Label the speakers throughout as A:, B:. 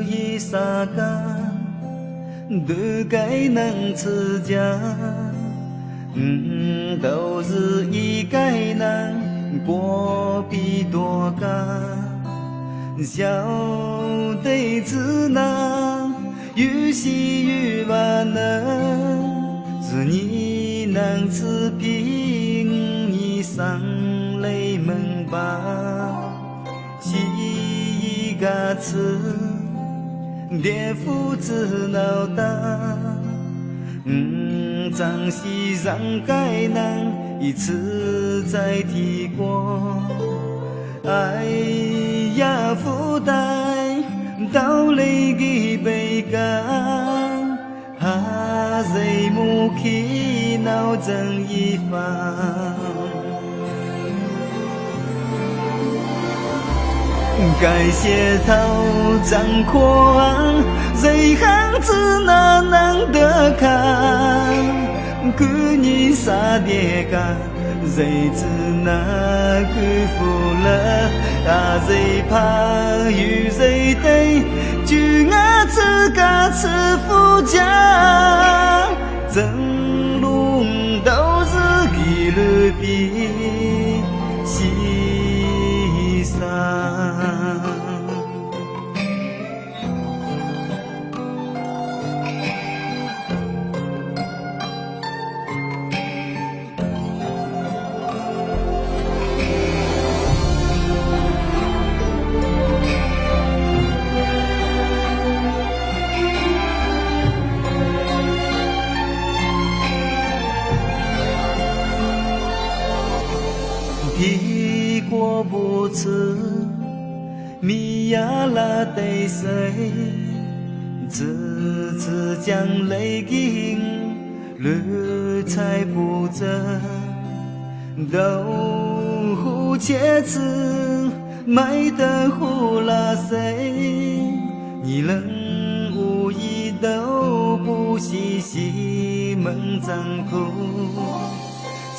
A: 一沙嘎，都该能持家，都是一该能过比多嘎，小弟子那有喜有万能，是你能持平你上来门吧。西嘎子，爹父子脑大，张西让该能一次再提过，哎呀，父代到来给背干，哈谁木起闹争一方。该谢头张宽，谁汉子哪能得看？可你啥爹干，谁知那个服了？啊，谁怕与谁对？就俺自个吃富家，正路都是给了比西山。提过不辞，米呀拉对谁？次次将泪经，绿彩不争，豆腐茄子买的胡拉谁？你人无一都不细细门张口。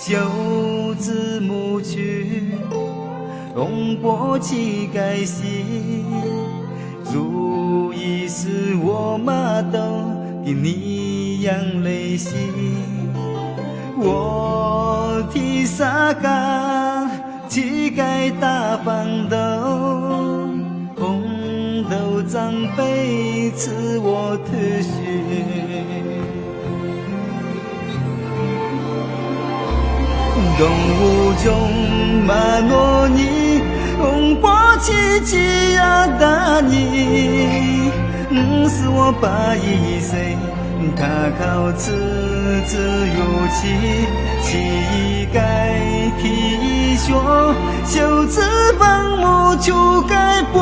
A: 袖子母去，红波乞丐西，如意是我妈都给你养泪心。我替沙嘎乞丐大方斗，红豆长辈赐我特许。动物中马诺尼，红波奇奇呀大尼，是我爸一岁，他靠自有气，乞丐皮靴，袖子帮木就该播，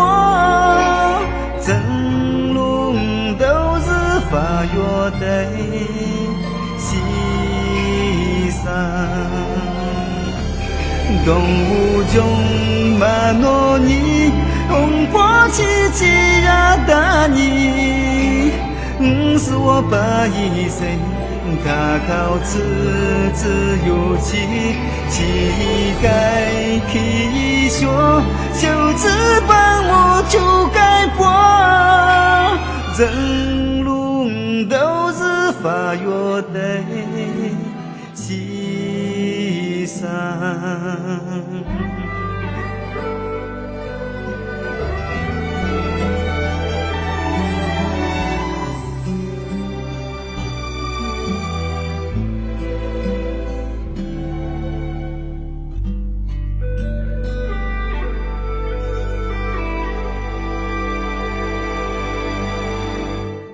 A: 真龙都是发药的西山。动物中马诺尼，红波奇奇呀大尼，是我爸一岁，他靠自有气，乞丐皮靴，袖子帮我就该播，真龙都是发药的西山。